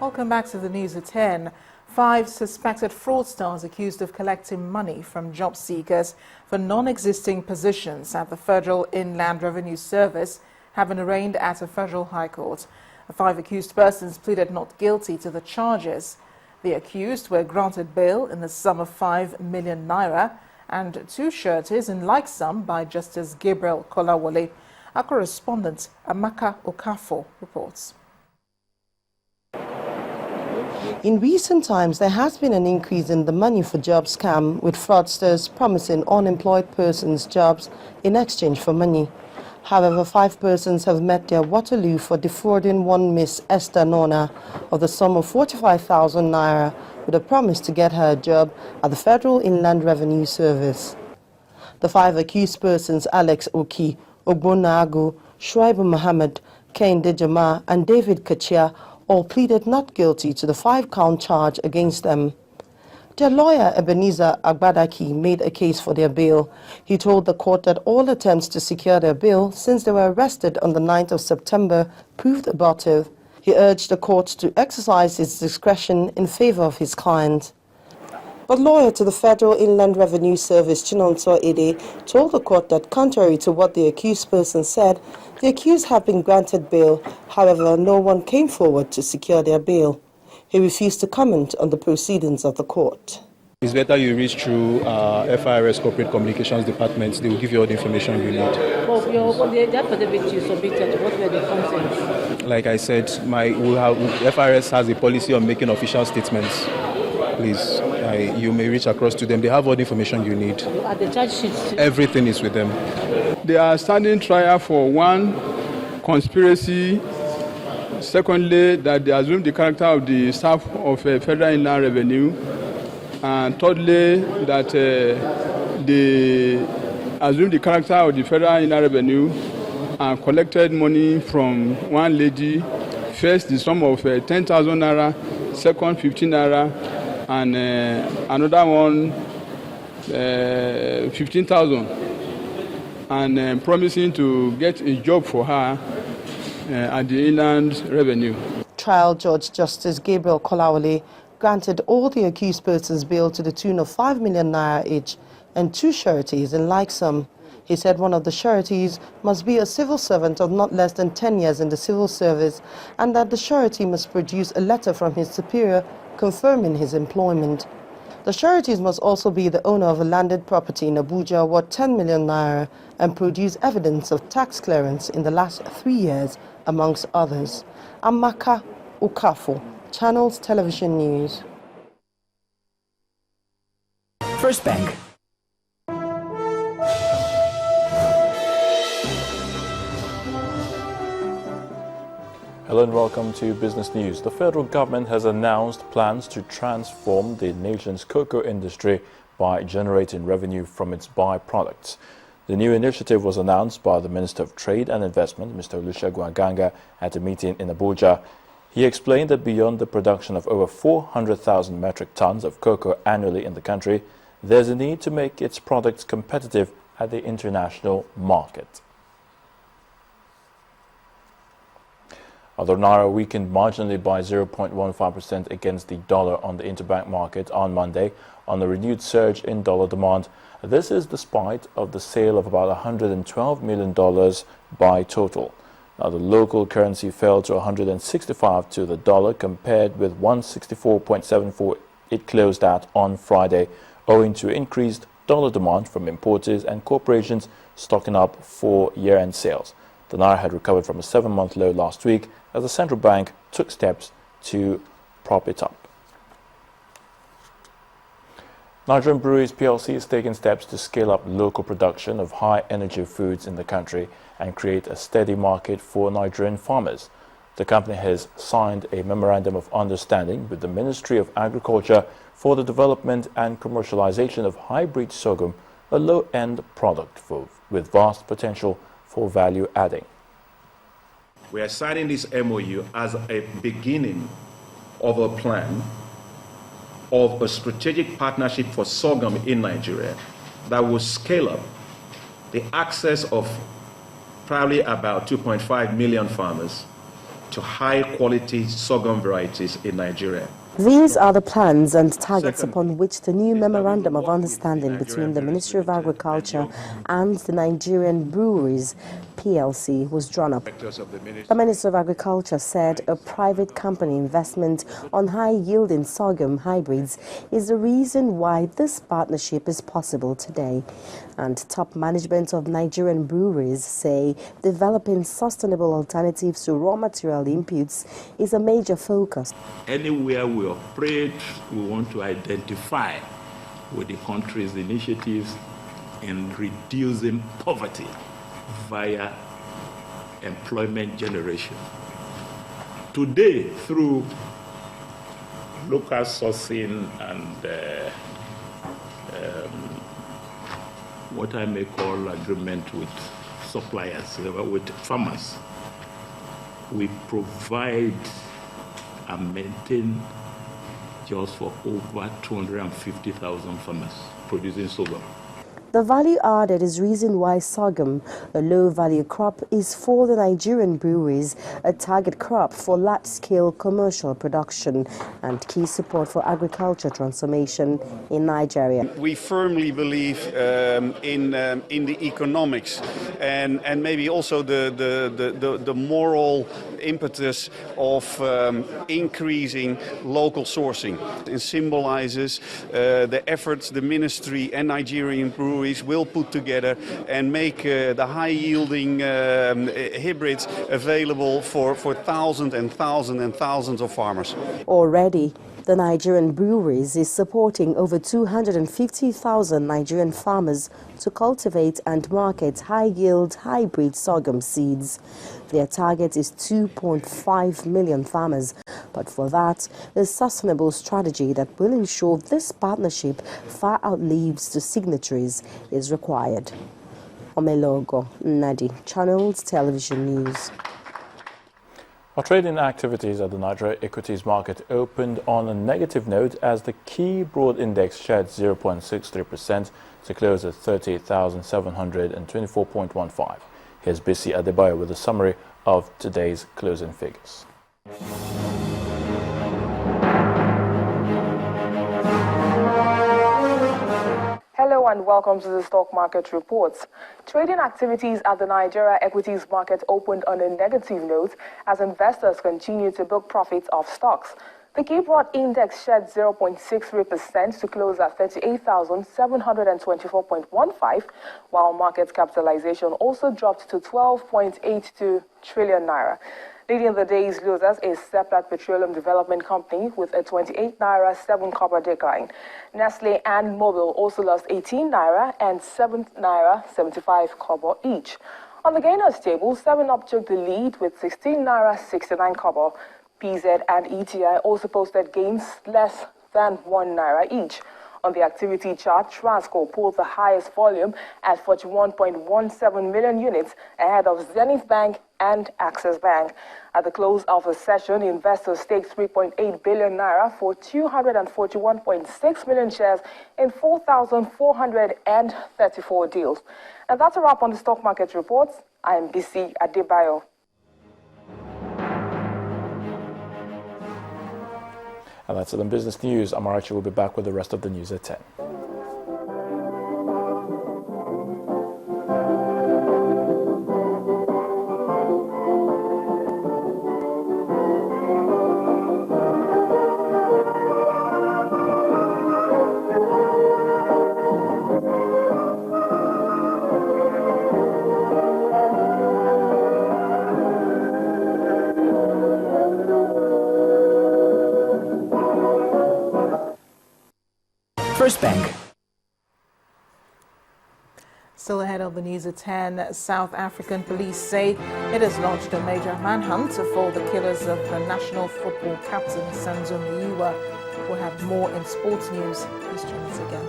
Welcome back to the news at 10. 5 suspected fraudsters accused of collecting money from job seekers for non-existing positions at the Federal Inland Revenue Service have been arraigned at a federal high court. The 5 accused persons pleaded not guilty to the charges. The accused were granted bail in the sum of 5 million naira and 2 sureties in like sum by Justice Gabriel Kolawole. Our correspondent Amaka Okafo reports. In recent times, there has been an increase in the money for job scam, with fraudsters promising unemployed persons jobs in exchange for money. However, 5 persons have met their Waterloo for defrauding one Miss Esther Nona of the sum of 45,000 naira with a promise to get her a job at the Federal Inland Revenue Service. The 5 accused persons, Alex Oki, Ogbonagu, Shuaibu Muhammad, Kehinde Jama and David Kachia, all pleaded not guilty to the 5-count charge against them. Their lawyer, Ebenezer Agbadaki, made a case for their bail. He told the court that all attempts to secure their bail since they were arrested on the 9th of September proved abortive. He urged the court to exercise its discretion in favor of his client. But lawyer to the Federal Inland Revenue Service, Chinonso Ede, told the court that contrary to what the accused person said, the accused have been granted bail. However, no one came forward to secure their bail. He refused to comment on the proceedings of the court. It's better you reach through FIRS Corporate Communications Department. They will give you all the information you need. Well, the affidavit you submitted, what were the contents? Like I said, FIRS has a policy on making official statements. Please, you may reach across to them. They have all the information you need. At the charge sheets? Everything is with them. They are standing trial for 1, conspiracy. Secondly, that they assume the character of the staff of Federal Inland Revenue. And thirdly, that they assume the character of the Federal Inland Revenue and collected money from one lady. First, the sum of 10,000 naira, second 15 naira, and another one 15,000, and promising to get a job for her at the Inland Revenue. Trial Judge Justice Gabriel Kolawole granted all the accused persons bail to the tune of 5 million naira each and 2 sureties in like sum. He said one of the sureties must be a civil servant of not less than 10 years in the civil service, and that the surety must produce a letter from his superior confirming his employment. The sureties must also be the owner of a landed property in Abuja worth 10 million naira and produce evidence of tax clearance in the last 3 years, amongst others. Amaka Okafo, Channels Television News. First Bank. Hello and welcome to Business News. The federal government has announced plans to transform the nation's cocoa industry by generating revenue from its byproducts. The new initiative was announced by the Minister of Trade and Investment, Mr. Olusegun Aganga, at a meeting in Abuja. He explained that beyond the production of over 400,000 metric tons of cocoa annually in the country, there's a need to make its products competitive at the international market. Although Naira weakened marginally by 0.15% against the dollar on the interbank market on Monday on a renewed surge in dollar demand, this is despite of the sale of about $112 million by total. Now, the local currency fell to 165 to the dollar compared with 164.74 it closed at on Friday, owing to increased dollar demand from importers and corporations stocking up for year-end sales. The Naira had recovered from a 7-month low last week as the central bank took steps to prop it up. Nigerian Breweries PLC is taking steps to scale up local production of high-energy foods in the country and create a steady market for Nigerian farmers. The company has signed a memorandum of understanding with the Ministry of Agriculture for the development and commercialization of hybrid sorghum, a low-end product with vast potential for value adding. We are signing this MOU as a beginning of a plan of a strategic partnership for sorghum in Nigeria that will scale up the access of probably about 2.5 million farmers to high-quality sorghum varieties in Nigeria. These are the plans and targets upon which the new Memorandum of Understanding between the Ministry of Agriculture and the Nigerian Breweries PLC was drawn up. The Minister of Agriculture said a private company investment on high-yielding sorghum hybrids is the reason why this partnership is possible today. And top management of Nigerian breweries say developing sustainable alternatives to raw material inputs is a major focus. Anywhere we operate, we want to identify with the country's initiatives in reducing poverty via employment generation. Today, through local sourcing and what I may call agreement with suppliers, with farmers, we provide and maintain jobs for over 250,000 farmers producing sorghum. The value added is reason why sorghum, a low-value crop, is for the Nigerian breweries a target crop for large-scale commercial production and key support for agriculture transformation in Nigeria. We firmly believe in the economics and maybe also the moral impetus of increasing local sourcing. It symbolizes the efforts the ministry and Nigerian breweries will put together and make the high-yielding hybrids available for thousands and thousands and thousands of farmers. Already, the Nigerian breweries is supporting over 250,000 Nigerian farmers to cultivate and market high-yield hybrid sorghum seeds. Their target is 2.5 million farmers, but for that, a sustainable strategy that will ensure this partnership far outlives the signatories is required. Omelogo Nadi, Channels Television News. Our trading activities at the Nigeria equities market opened on a negative note as the key broad index shed 0.63% to close at 38,724.15. Here's Bisi Adebayo with a summary of today's closing figures. Hello and welcome to the stock market reports. Trading activities at the Nigeria equities market opened on a negative note as investors continue to book profits off stocks. The key broad index shed 0.63% to close at 38,724.15, while market capitalization also dropped to 12.82 trillion naira. Leading the day's losers is Seplat Petroleum Development Company with a 28 naira 7 copper decline. Nestle and Mobil also lost 18 naira and 7 naira 75 copper each. On the gainers table, 7-Up took the lead with 16 naira 69 copper. PZ and ETI also posted gains less than 1 naira each. On the activity chart, Transco pulled the highest volume at 41.17 million units ahead of Zenith Bank and Access Bank. At the close of the session, investors staked 3.8 billion naira for 241.6 million shares in 4,434 deals. And that's a wrap on the stock market reports. I am Bisi Adebayo. And that's it on Business News. Amarachi will be back with the rest of the news at 10. First Bank. Still ahead of the news at 10, South African police say it has launched a major manhunt for the killers of the national football captain Sanzo Muyiwa. We'll have more in sports news. Please join us again.